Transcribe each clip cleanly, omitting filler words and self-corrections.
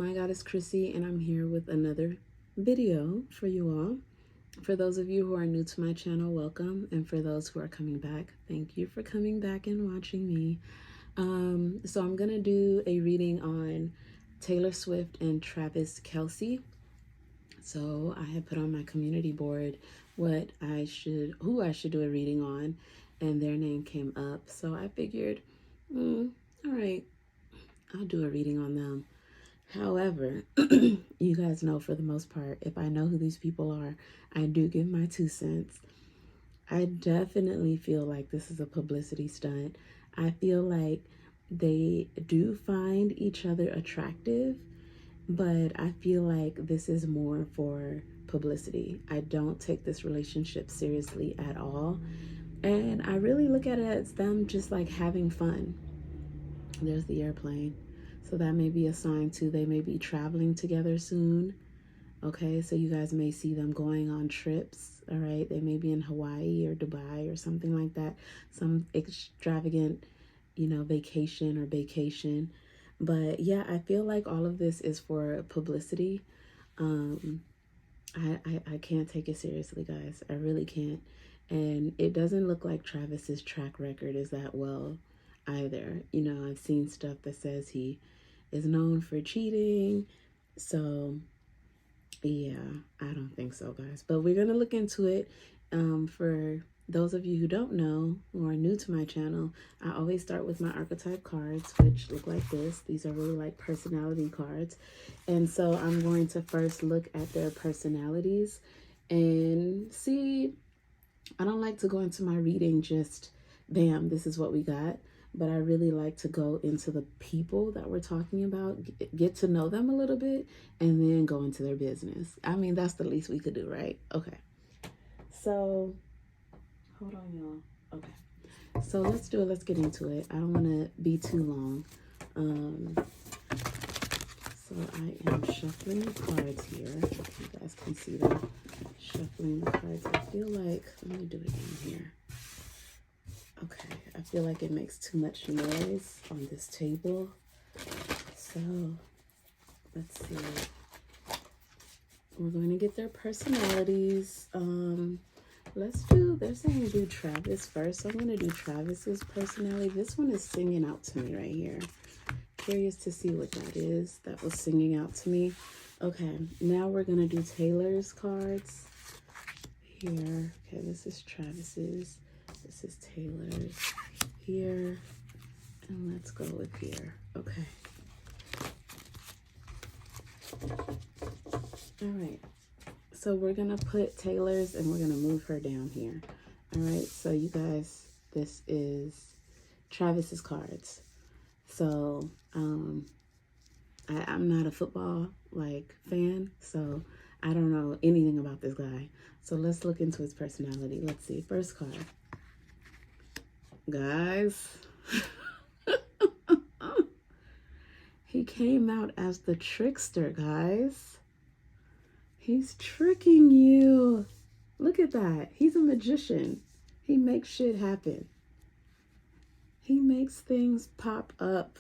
my goddess Chrissy, and I'm here with another video for you all. For those of you who are new to my channel, welcome, and for those who are coming back, thank you for coming back and watching me. So I'm gonna do a reading on Taylor Swift and Travis Kelce. So I have put on my community board who I should do a reading on, and their name came up. So I figured, all right, I'll do a reading on them. However, you guys know for the most part, if I know who these people are, I do give my 2 cents. I definitely feel like this is a publicity stunt. I feel like they do find each other attractive, but I feel like this is more for publicity. I don't take this relationship seriously at all. And I really look at it as them just like having fun. There's the airplane. So that may be a sign too. They may be traveling together soon. Okay, so you guys may see them going on trips. All right, they may be in Hawaii or Dubai or something like that. Some extravagant, vacation or vacation. But yeah, I feel like all of this is for publicity. I can't take it seriously, guys. I really can't. And it doesn't look like Travis's track record is that well either. I've seen stuff that says he is known for cheating. So yeah, I don't think so, guys. But we're going to look into it. For those of you who don't know or are new to my channel, I always start with my archetype cards, which look like this. These are really like personality cards. And so I'm going to first look at their personalities and see. I don't like to go into my reading just, bam, this is what we got. But I really like to go into the people that we're talking about, get to know them a little bit, and then go into their business. I mean, that's the least we could do, right? Okay. So, hold on, y'all. Okay. So let's do it. Let's get into it. I don't want to be too long. So I am shuffling the cards here. You guys can see them. Shuffling the cards. I feel like, let me do it in here. Okay, I feel like it makes too much noise on this table. So, let's see. We're going to get their personalities. They're saying do Travis first. So I'm going to do Travis's personality. This one is singing out to me right here. Curious to see what that is. That was singing out to me. Okay, now we're going to do Taylor's cards. Here. Okay, this is Travis's. This is Taylor's here. And let's go with here. Okay. All right. So we're going to put Taylor's and we're going to move her down here. All right. So you guys, this is Travis's cards. So I'm not a football fan. So I don't know anything about this guy. So let's look into his personality. Let's see. First card. Guys, he came out as the trickster, guys. He's tricking you. Look at that. He's a magician. He makes shit happen. He makes things pop up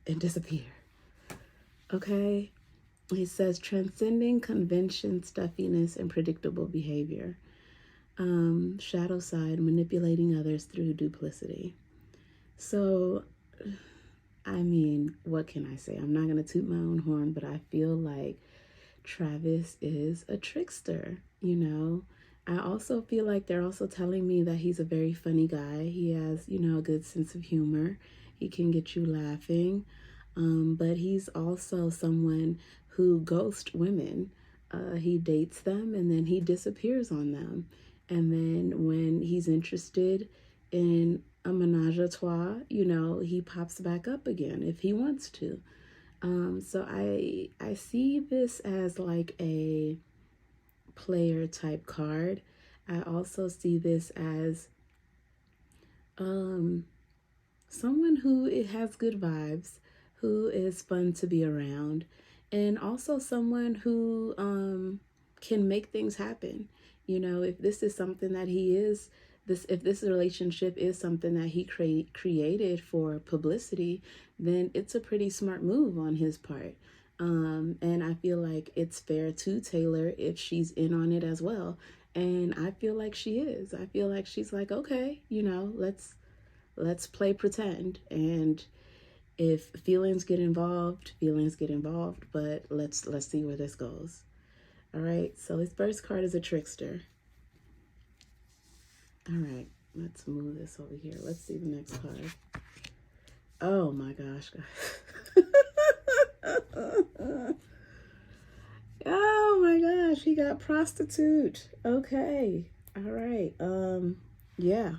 and disappear. Okay? He says transcending convention, stuffiness, and predictable behavior. Shadow side, manipulating others through duplicity. So, I mean, what can I say? I'm not going to toot my own horn, but I feel like Travis is a trickster, I also feel like they're also telling me that he's a very funny guy. He has, a good sense of humor. He can get you laughing. But he's also someone who ghosts women. He dates them and then he disappears on them. And then when he's interested in a menage a trois, he pops back up again if he wants to. So I see this as like a player type card. I also see this as someone who has good vibes, who is fun to be around, and also someone who can make things happen. If this is something that if this relationship is something that he created for publicity, then it's a pretty smart move on his part. And I feel like it's fair to Taylor if she's in on it as well. And I feel like she is. I feel like she's like, okay, let's play pretend. And if feelings get involved, feelings get involved. But let's see where this goes. All right. So his first card is a trickster. All right. Let's move this over here. Let's see the next card. Oh my gosh, guys. Oh my gosh, he got prostitute. Okay. All right. Yeah.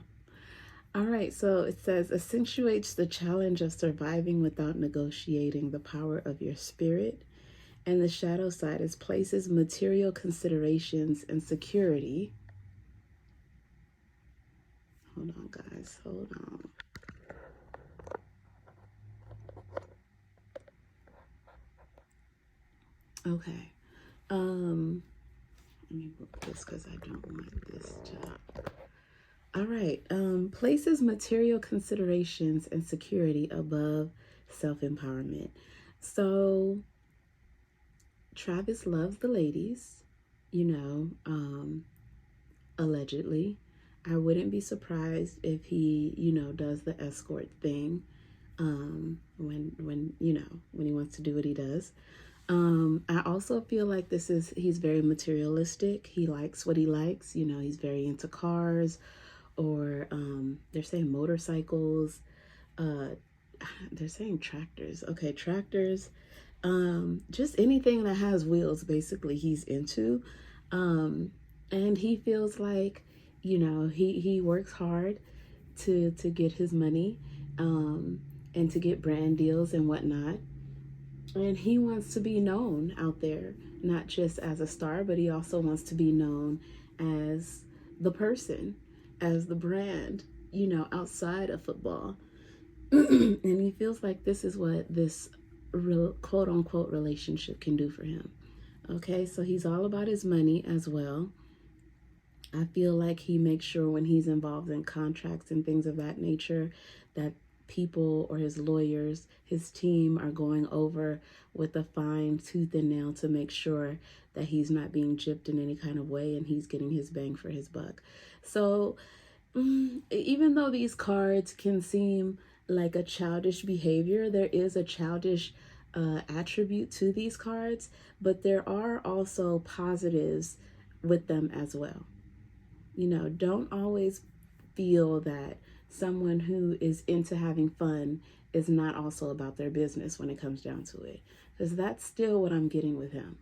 All right. So it says accentuates the challenge of surviving without negotiating the power of your spirit. And the shadow side is places material considerations and security. Hold on, guys. Hold on. Okay. Let me book this because I don't want this to. All right. Places material considerations and security above self-empowerment. So Travis loves the ladies, allegedly. I wouldn't be surprised if he, does the escort thing when he wants to do what he does. I also feel like he's very materialistic. He likes what he likes. He's very into cars, or they're saying motorcycles. They're saying tractors. Okay, tractors. Just anything that has wheels, basically, he's into. And he feels like, he works hard to get his money, and to get brand deals and whatnot. And he wants to be known out there, not just as a star, but he also wants to be known as the person, as the brand, outside of football. And he feels like this is what this real quote unquote relationship can do for him. Okay, so he's all about his money as well. I feel like he makes sure when he's involved in contracts and things of that nature that people or his lawyers, his team are going over with a fine tooth and nail to make sure that he's not being gypped in any kind of way and he's getting his bang for his buck. So even though these cards can seem like a childish behavior, there is a childish attribute to these cards, but there are also positives with them as well. Don't always feel that someone who is into having fun is not also about their business when it comes down to it. Because that's still what I'm getting with him.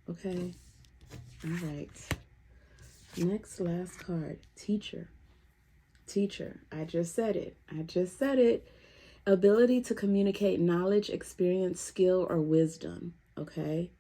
Okay? All right. Next, last card. Teacher. Teacher. I just said it. Ability to communicate knowledge, experience, skill, or wisdom. Okay?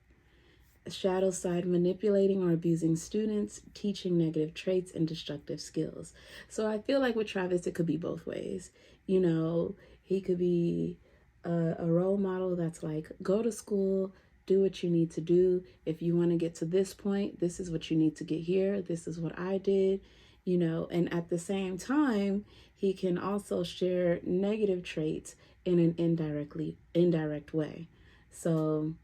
Shadow side, manipulating or abusing students, teaching negative traits and destructive skills. So I feel like with Travis, it could be both ways. He could be a role model that's like, go to school, do what you need to do. If you want to get to this point, this is what you need to get here. This is what I did, and at the same time, he can also share negative traits in an indirect way. So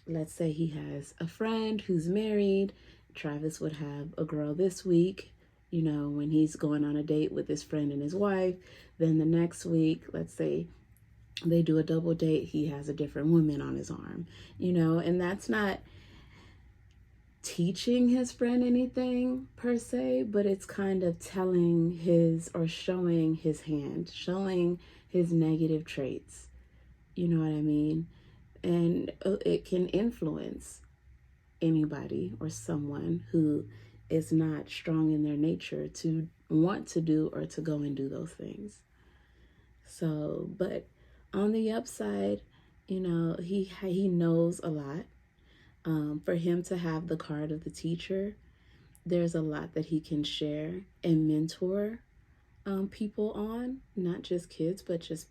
let's say he has a friend who's married. Travis would have a girl this week, when he's going on a date with his friend and his wife. Then the next week, let's say they do a double date, he has a different woman on his arm, and that's not teaching his friend anything per se, but it's kind of telling his or showing his hand, showing his negative traits. You know what I mean? And it can influence anybody or someone who is not strong in their nature to want to do or to go and do those things. So, but on the upside, he knows a lot. For him to have the card of the teacher, there's a lot that he can share and mentor people on, not just kids, but just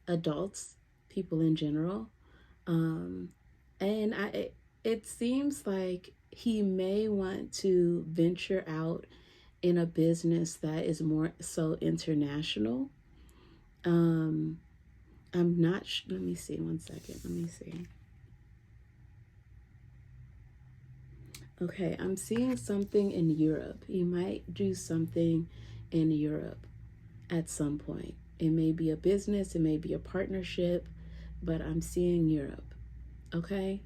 adults, people in general. And it seems like he may want to venture out in a business that is more so international. I'm not let me see one second. Let me see. Okay, I'm seeing something in Europe. You might do something in Europe at some point. It may be a business, it may be a partnership, but I'm seeing Europe. Okay?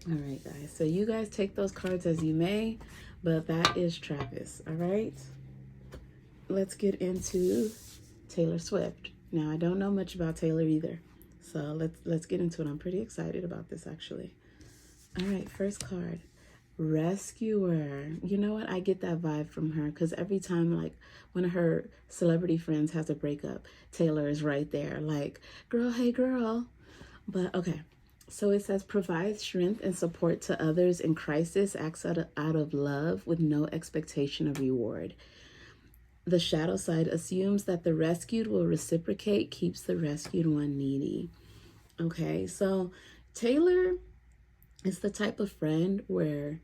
All right, guys. So you guys take those cards as you may, but that is Travis. All right? Let's get into Taylor Swift. Now, I don't know much about Taylor either. So let's get into it. I'm pretty excited about this actually. All right, first card. Rescuer. You know what? I get that vibe from her because every time, like, one of her celebrity friends has a breakup, Taylor is right there, like, girl, hey, girl. But okay. So it says provide strength and support to others in crisis, acts out of love with no expectation of reward. The shadow side assumes that the rescued will reciprocate, keeps the rescued one needy. Okay, so Taylor is the type of friend where,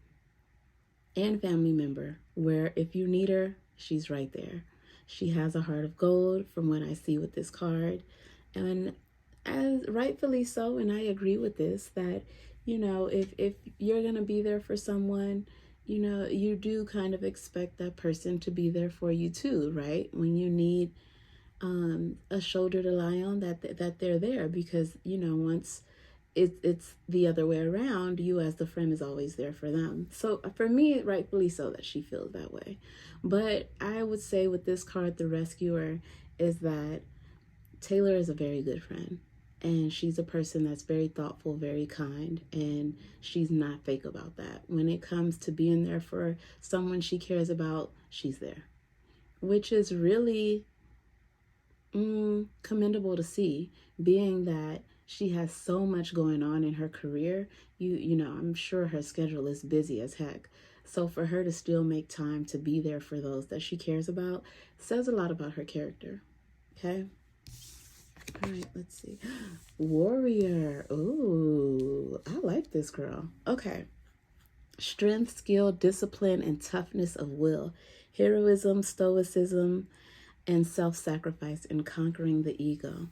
and family member, where if you need her, she's right there. She has a heart of gold from what I see with this card. And as rightfully so, and I agree with this, that, if you're going to be there for someone, you do kind of expect that person to be there for you too, right? When you need a shoulder to lie on, that they're there, because once it's the other way around, you as the friend is always there for them. So for me, rightfully so that she feels that way. But I would say with this card, the rescuer, is that Taylor is a very good friend. And she's a person that's very thoughtful, very kind, and she's not fake about that. When it comes to being there for someone she cares about, she's there, which is really commendable to see, being that she has so much going on in her career. I'm sure her schedule is busy as heck. So for her to still make time to be there for those that she cares about says a lot about her character. Okay? All right, let's see. Warrior. Ooh, I like this girl. Okay. Strength, skill, discipline, and toughness of will. Heroism, stoicism, and self-sacrifice in conquering the ego.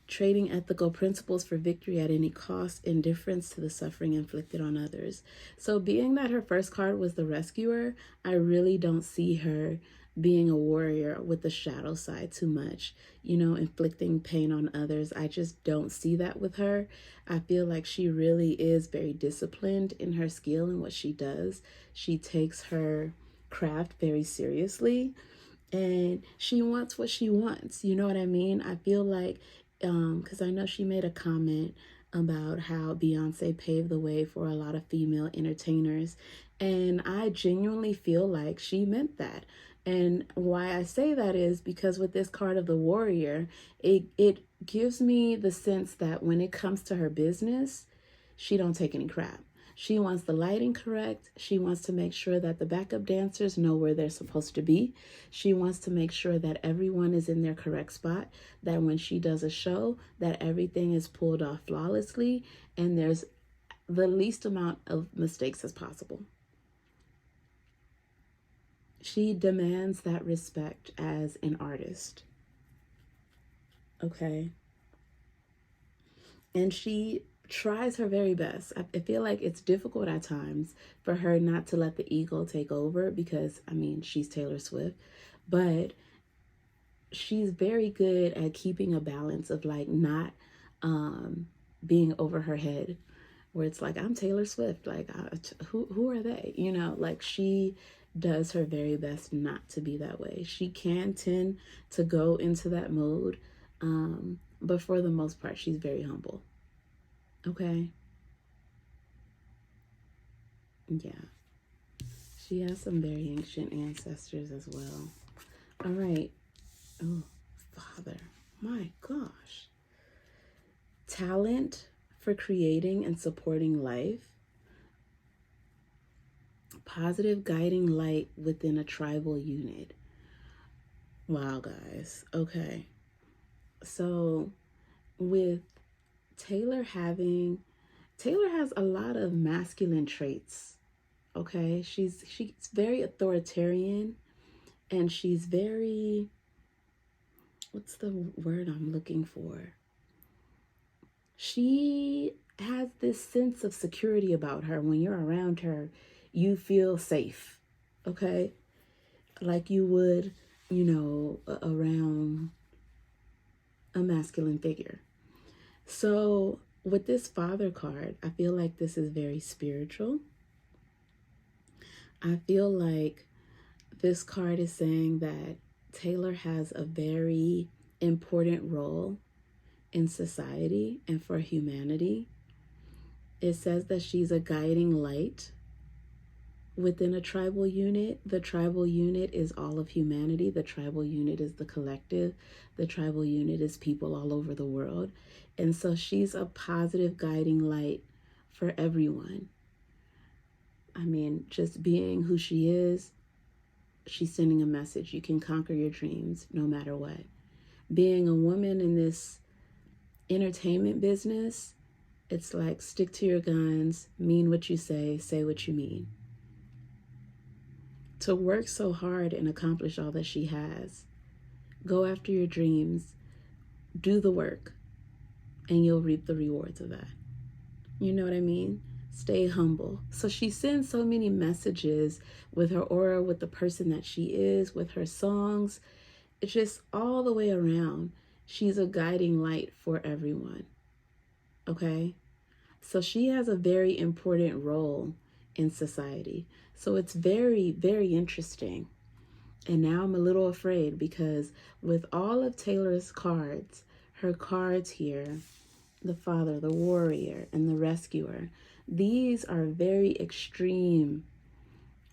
Trading ethical principles for victory at any cost, indifference to the suffering inflicted on others. So being that her first card was the rescuer, I really don't see her being a warrior with the shadow side too much, inflicting pain on others. I just don't see that with her. I feel like she really is very disciplined in her skill and what she does. She takes her craft very seriously, and she wants what she wants. You know what I mean? I feel like, because I know she made a comment about how Beyonce paved the way for a lot of female entertainers, and I genuinely feel like she meant that. And why I say that is because with this card of the warrior, it gives me the sense that when it comes to her business, she don't take any crap. She wants the lighting correct. She wants to make sure that the backup dancers know where they're supposed to be. She wants to make sure that everyone is in their correct spot, that when she does a show, that everything is pulled off flawlessly and there's the least amount of mistakes as possible. She demands that respect as an artist. Okay? And she tries her very best. I feel like it's difficult at times for her not to let the ego take over because, she's Taylor Swift. But she's very good at keeping a balance of, like, not being over her head, where it's like, I'm Taylor Swift. Like, who are they? Like, she does her very best not to be that way. She can tend to go into that mode. But for the most part, she's very humble. Okay. Yeah. She has some very ancient ancestors as well. All right. Oh, Father. My gosh. Talent for creating and supporting life. Positive guiding light within a tribal unit. Wow, guys. Okay. So with Taylor has a lot of masculine traits. Okay, she's very authoritarian, and she's very, what's the word I'm looking for? She has this sense of security about her. When you're around her, you feel safe, okay? Like you would, around a masculine figure. So with this Father card, I feel like this is very spiritual. I feel like this card is saying that Taylor has a very important role in society and for humanity. It says that she's a guiding light within a tribal unit. The tribal unit is all of humanity. The tribal unit is the collective. The tribal unit is people all over the world. And so she's a positive guiding light for everyone. I mean, just being who she is, she's sending a message. You can conquer your dreams no matter what. Being a woman in this entertainment business, it's like stick to your guns, mean what you say what you mean. To work so hard and accomplish all that she has, go after your dreams, do the work, and you'll reap the rewards of that. You know what I mean? Stay humble. So she sends so many messages with her aura, with the person that she is, with her songs. It's just all the way around. She's a guiding light for everyone. Okay? So she has a very important role in society. So it's very, very interesting. And now I'm a little afraid because with all of Taylor's cards, her cards here, the Father, the Warrior, and the Rescuer, these are very extreme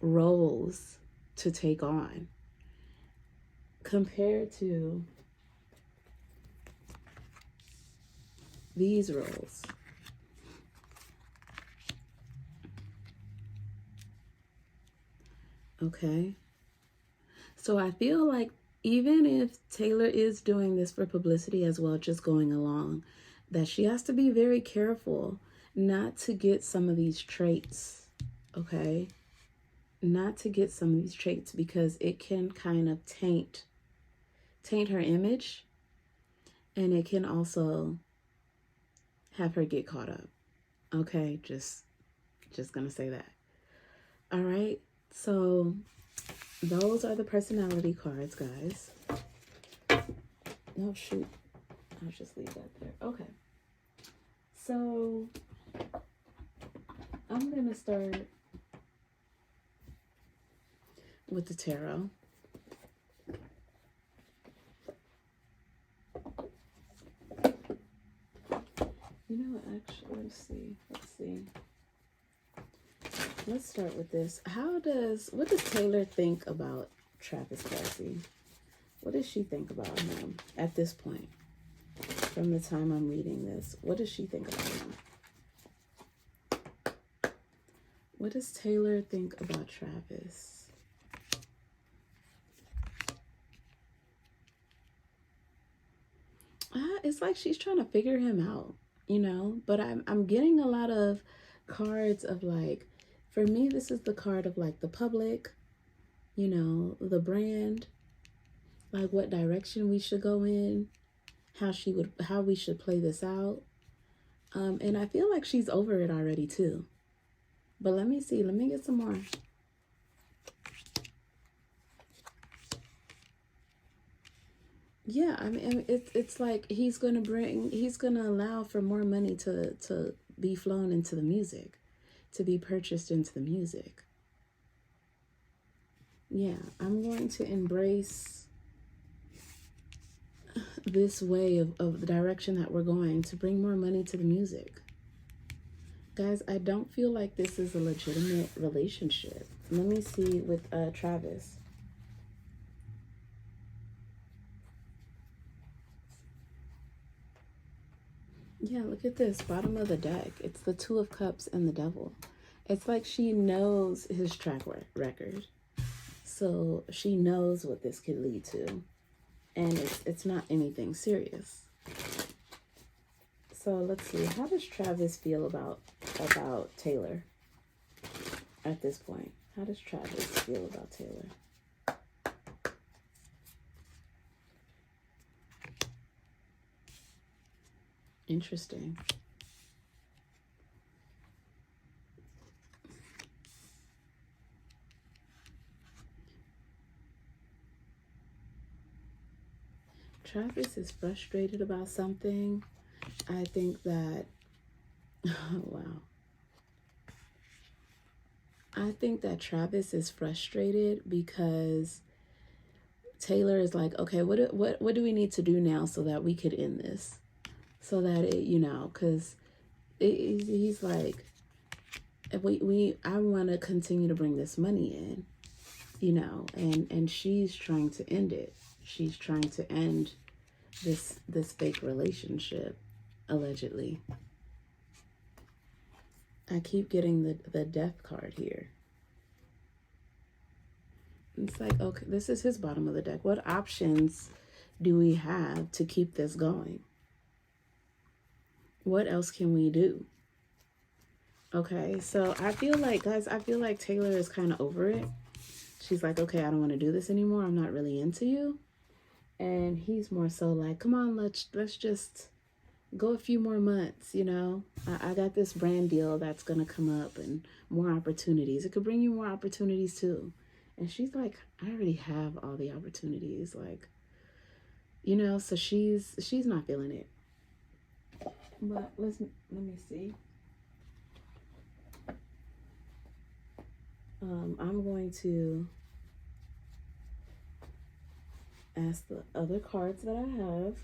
roles to take on compared to these roles. Okay. So I feel like even if Taylor is doing this for publicity as well, just going along, that she has to be very careful not to get some of these traits, okay? Not to get some of these traits because it can kind of taint her image, and it can also have her get caught up. Okay, just gonna say that. All right, so those are the personality cards, guys. No, shoot. I'll just leave that there. Okay. So I'm going to start with the tarot. You know what? Actually, let's see. Let's start with this. What does Taylor think about Travis Kelce? What does she think about him at this point? From the time I'm reading this, what does she think about him? What does Taylor think about Travis? It's like she's trying to figure him out, but I'm getting a lot of cards of like, for me, this is the card of like the public, the brand, like what direction we should go in, how we should play this out. And I feel like she's over it already too. But let me see, let me get some more. Yeah, I mean, it's like he's gonna allow for more money to be flown into the music, to be purchased into the music. Yeah, I'm going to embrace this way of the direction that we're going to bring more money to the music. Guys, I don't feel like this is a legitimate relationship. Let me see with Travis. Yeah, look at this, bottom of the deck. It's the Two of Cups and the Devil. It's like she knows his track record. So she knows what this could lead to. And it's not anything serious. So let's see. How does Travis feel about Taylor at this point? How does Travis feel about Taylor? Interesting. Travis is frustrated about something. I think that, oh, wow. I think that Travis is frustrated because Taylor is like, okay, what do we need to do now so that we could end this? So that it, you know, because he's like, I want to continue to bring this money in, you know, and she's trying to end it. She's trying to end this fake relationship, allegedly. I keep getting the death card here. It's like, okay, this is his bottom of the deck. What options do we have to keep this going? What else can we do? Okay, so I feel like, guys, I feel like Taylor is kind of over it. She's like, okay, I don't want to do this anymore. I'm not really into you. And he's more so like, come on, let's just go a few more months, you know. I got this brand deal that's going to come up and more opportunities. It could bring you more opportunities too. And she's like, I already have all the opportunities, like, you know, so she's not feeling it. But let me see. I'm going to ask the other cards that I have.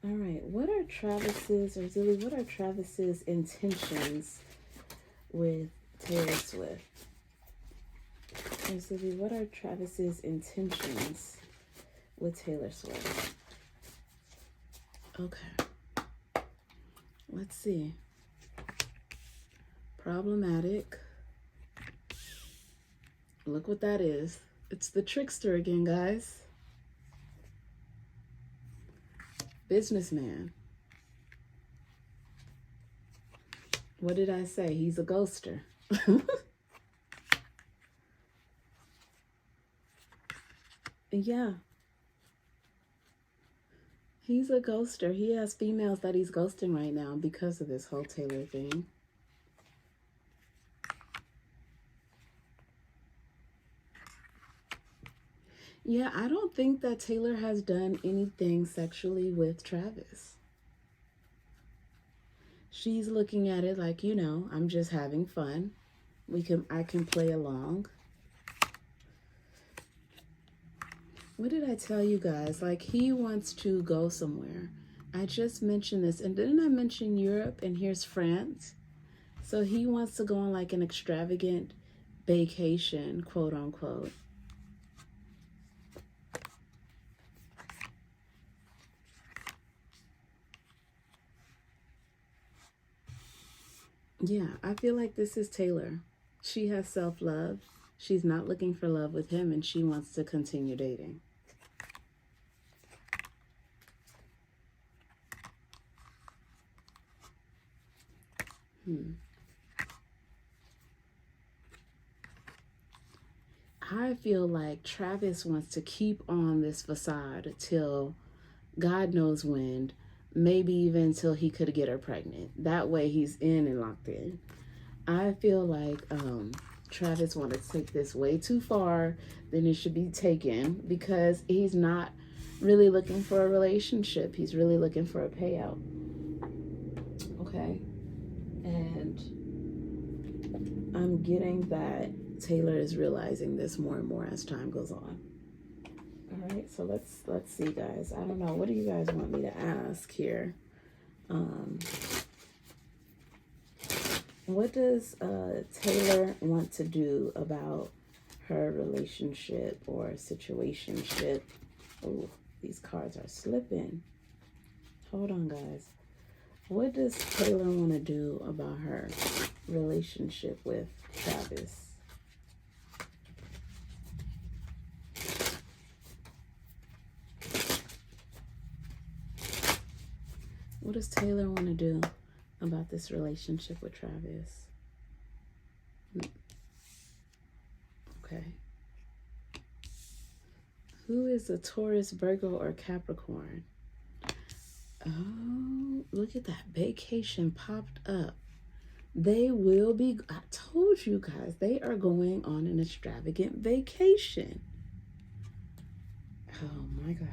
All right, what are Travis's, or Zilly, what are Travis's intentions with Taylor Swift? Or Zilly, what are Travis's intentions with Taylor Swift? Okay, let's see. Problematic. Look what that is. It's the trickster again, guys. Businessman. What did I say? He's a ghoster. Yeah. He's a ghoster. He has females that he's ghosting right now because of this whole Taylor thing. Yeah, I don't think that Taylor has done anything sexually with Travis. She's looking at it like, you know, I'm just having fun. I can play along. What did I tell you guys? Like, he wants to go somewhere. I just mentioned this. And didn't I mention Europe? And here's France. So he wants to go on like an extravagant vacation, quote unquote. Yeah, I feel like this is Taylor. She has self-love. She's not looking for love with him, and she wants to continue dating. I feel like Travis wants to keep on this facade till God knows when, maybe even till he could get her pregnant. That way he's in and locked in. I feel like Travis wanted to take this way too far than it should be taken, because he's not really looking for a relationship. He's really looking for a payout. Okay. And I'm getting that Taylor is realizing this more and more as time goes on. All right, so let's see, guys. I don't know. What do you guys want me to ask here? What does Taylor want to do about her relationship or situationship? Oh, these cards are slipping. Hold on, guys. What does Taylor want to do about her relationship with Travis? What does Taylor want to do about this relationship with Travis? Okay. Who is a Taurus, Virgo, or Capricorn? Oh, look at that. Vacation popped up. They will be, I told you guys, they are going on an extravagant vacation. Oh my gosh.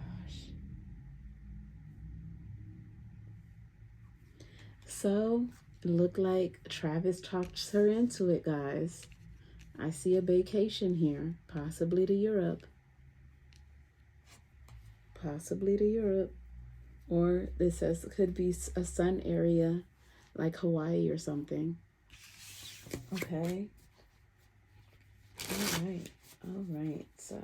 So, it looked like Travis talked her into it, guys. I see a vacation here, possibly to Europe. Possibly to Europe. Or this says it could be a sun area like Hawaii or something. Okay. All right. All right. So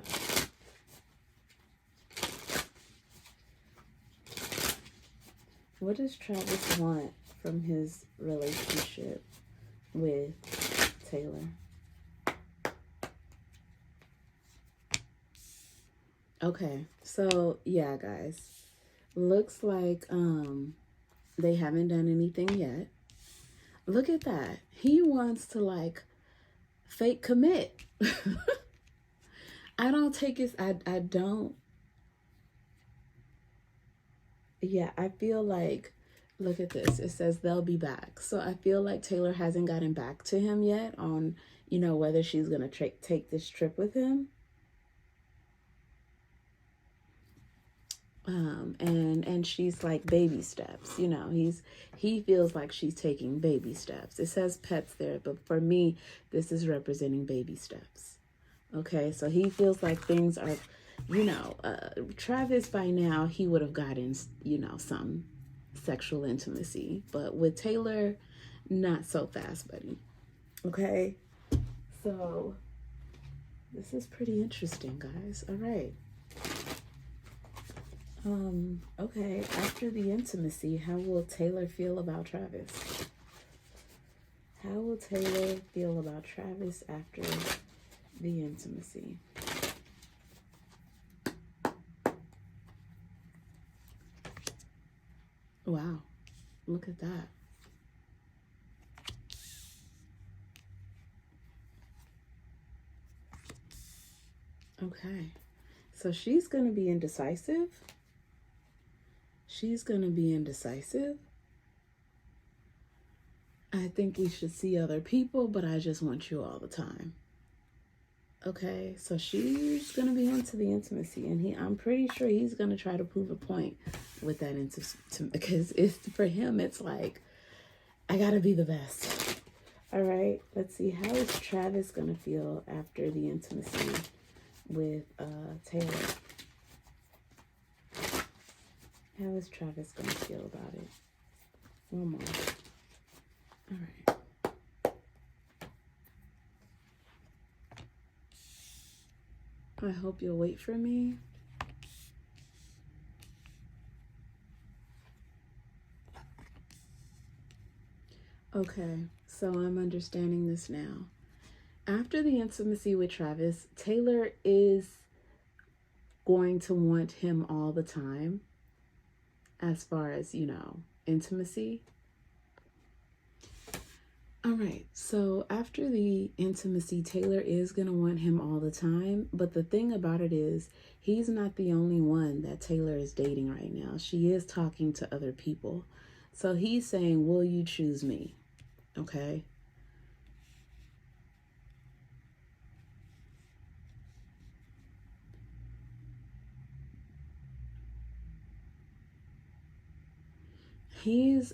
what does Travis want from his relationship with Taylor? Okay. So, yeah, guys. Looks like they haven't done anything yet. Look at that. He wants to like fake commit. I don't take it. I don't. Yeah, I feel like, look at this. It says they'll be back. So I feel like Taylor hasn't gotten back to him yet on, you know, whether she's going to take this trip with him. And she's like baby steps, you know, he feels like she's taking baby steps. It says pets there, but for me, this is representing baby steps. Okay, so he feels like things are, you know, Travis by now, he would have gotten, you know, some sexual intimacy, but with Taylor, not so fast, buddy. Okay, so this is pretty interesting, guys. All right. Okay, after the intimacy, how will Taylor feel about Travis? How will Taylor feel about Travis after the intimacy? Wow, look at that. Okay, so she's going to be indecisive. She's going to be indecisive. I think we should see other people, but I just want you all the time. Okay, so she's going to be into the intimacy, and I'm pretty sure he's going to try to prove a point with that intimacy, because for him, it's like, I got to be the best. All right, let's see. How is Travis going to feel after the intimacy with Taylor? How is Travis going to feel about it? One more. All right. I hope you'll wait for me. Okay, so I'm understanding this now. After the intimacy with Travis, Taylor is going to want him all the time as far as, you know, intimacy. All right, so after the intimacy, Taylor is going to want him all the time. But the thing about it is, he's not the only one that Taylor is dating right now. She is talking to other people. So he's saying, will you choose me? Okay.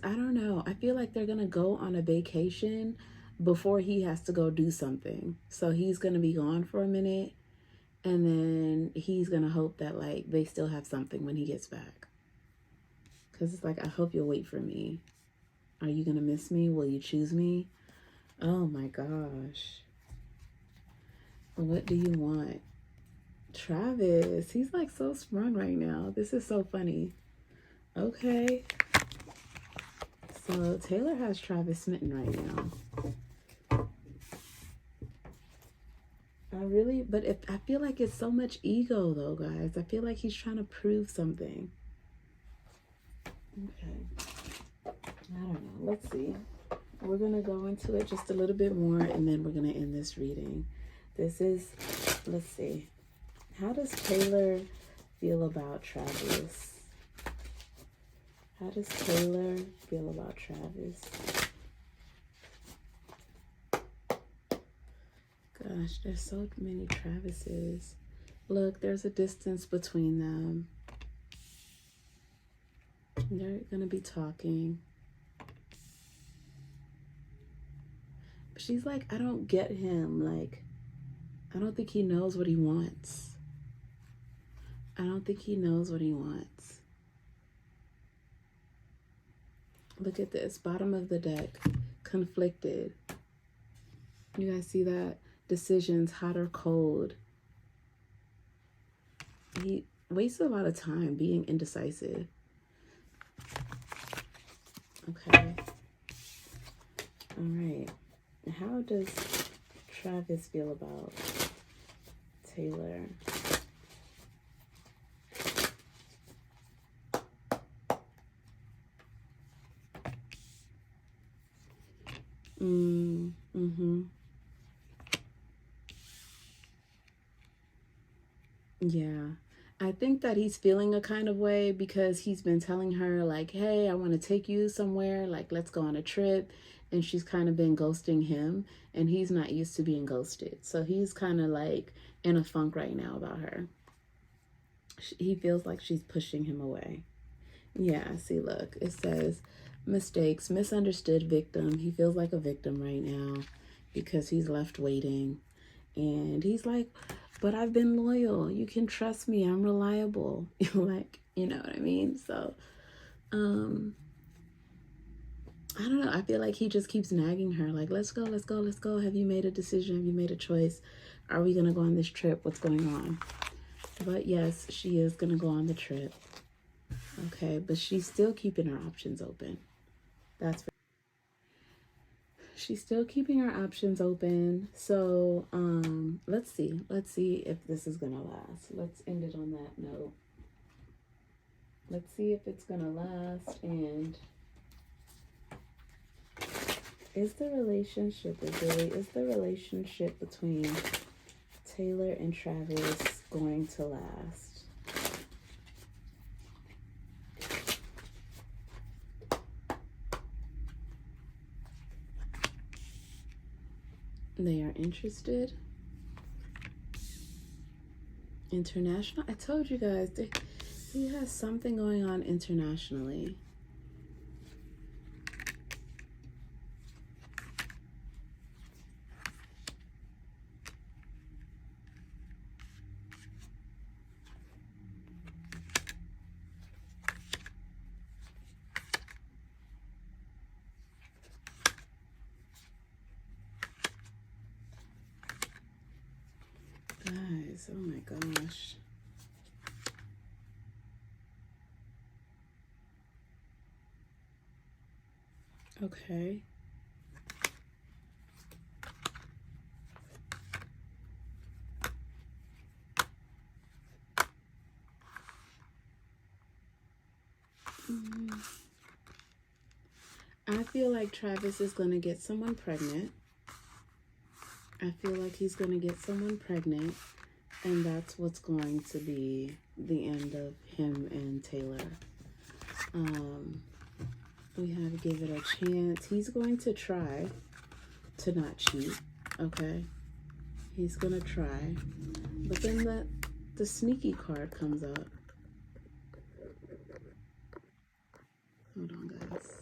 I don't know. I feel like they're going to go on a vacation before he has to go do something. So he's going to be gone for a minute, and then he's going to hope that like they still have something when he gets back. Because it's like, I hope you'll wait for me. Are you going to miss me? Will you choose me? Oh my gosh. What do you want? Travis, he's like so sprung right now. This is so funny. Okay. So Taylor has Travis smitten right now. I feel like it's so much ego though, guys. I feel like he's trying to prove something. Okay. I don't know. Let's see. We're going to go into it just a little bit more, and then we're going to end this reading. This is, let's see. How does Taylor feel about Travis? How does Taylor feel about Travis? Gosh, there's so many Travises. Look, there's a distance between them. They're going to be talking. But she's like, I don't get him. Like, I don't think he knows what he wants. I don't think he knows what he wants. Look at this. Bottom of the deck. Conflicted. You guys see that? Decisions, hot or cold. He wastes a lot of time being indecisive. Okay. All right. How does Travis feel about Taylor? Yeah. I think that he's feeling a kind of way because he's been telling her, like, hey, I want to take you somewhere. Like, let's go on a trip. And she's kind of been ghosting him. And he's not used to being ghosted. So he's kind of like in a funk right now about her. He feels like she's pushing him away. Yeah, see, look. It says mistakes, misunderstood victim. He feels like a victim right now because he's left waiting. And he's like, but I've been loyal. You can trust me. I'm reliable. Like, you know what I mean? So, I don't know. I feel like he just keeps nagging her. Like, let's go, let's go, let's go. Have you made a decision? Have you made a choice? Are we going to go on this trip? What's going on? But yes, she is going to go on the trip. Okay, but she's still keeping her options open. She's still keeping her options open. So let's see if this is gonna last. Let's end it on that note. Let's see if it's gonna last. And is the relationship between Taylor and Travis going to last? They are interested. International. I told you guys, he has something going on internationally. Guys, oh my gosh. Okay. I feel like Travis is going to get someone pregnant. I feel like he's going to get someone pregnant, and that's what's going to be the end of him and Taylor. We have to give it a chance. He's going to try to not cheat, okay? He's going to try. But then the sneaky card comes up. Hold on, guys.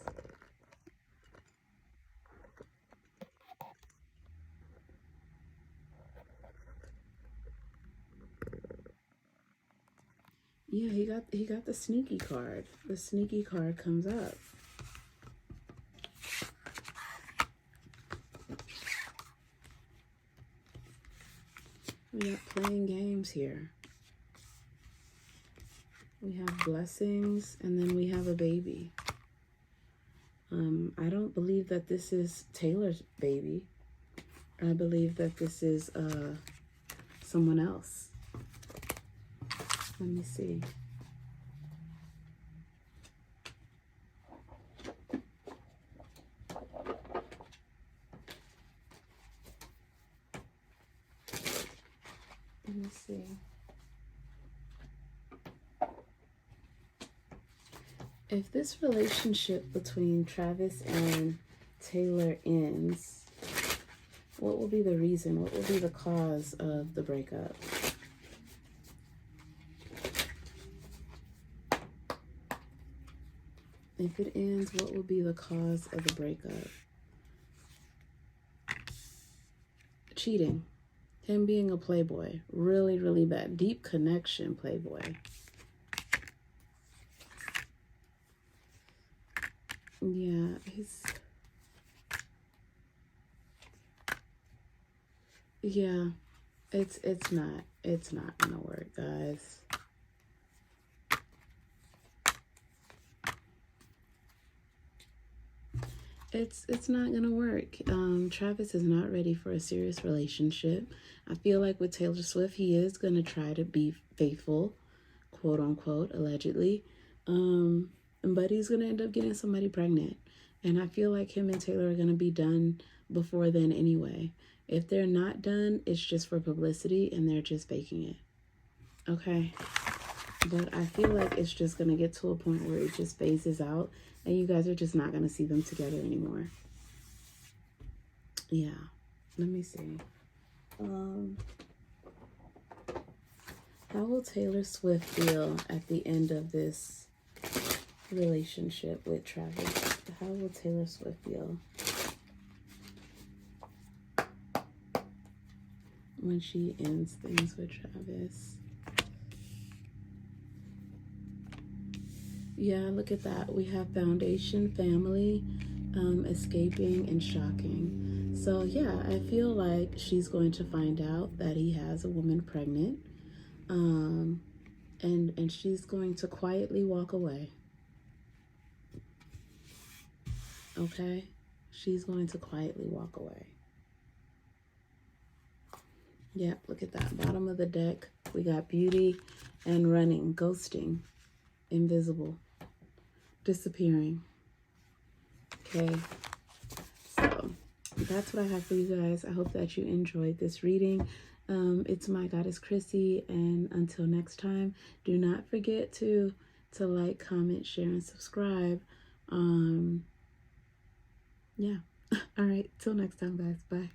Yeah, he got the sneaky card. The sneaky card comes up. We are playing games here. We have blessings, and then we have a baby. I don't believe that this is Taylor's baby. I believe that this is someone else. Let me see. Let me see. If this relationship between Travis and Taylor ends, What will be the reason? What will be the cause of the breakup? If it ends, what will be the cause of the breakup? Cheating. Him being a playboy. Really, really bad. Deep connection playboy. Yeah, yeah, it's not gonna work, guys. It's not gonna work. Travis is not ready for a serious relationship. I feel like with Taylor Swift, he is gonna try to be faithful, quote unquote, allegedly. But he's gonna end up getting somebody pregnant. And I feel like him and Taylor are gonna be done before then anyway. If they're not done, it's just for publicity and they're just faking it. Okay. But I feel like it's just going to get to a point where it just phases out and you guys are just not going to see them together anymore. Yeah. Let me see. How will Taylor Swift feel at the end of this relationship with Travis? How will Taylor Swift feel when she ends things with Travis? Yeah, look at that. We have foundation, family, escaping, and shocking. So yeah, I feel like she's going to find out that he has a woman pregnant, and she's going to quietly walk away. Okay, she's going to quietly walk away. Yep, look at that. Bottom of the deck, we got beauty and running, ghosting, invisible, disappearing. Okay, so that's what I have for you guys. I hope that you enjoyed this reading. It's my goddess Chrissy, and until next time, do not forget to like, comment, share, and subscribe. Yeah. All right, till next time, guys. Bye.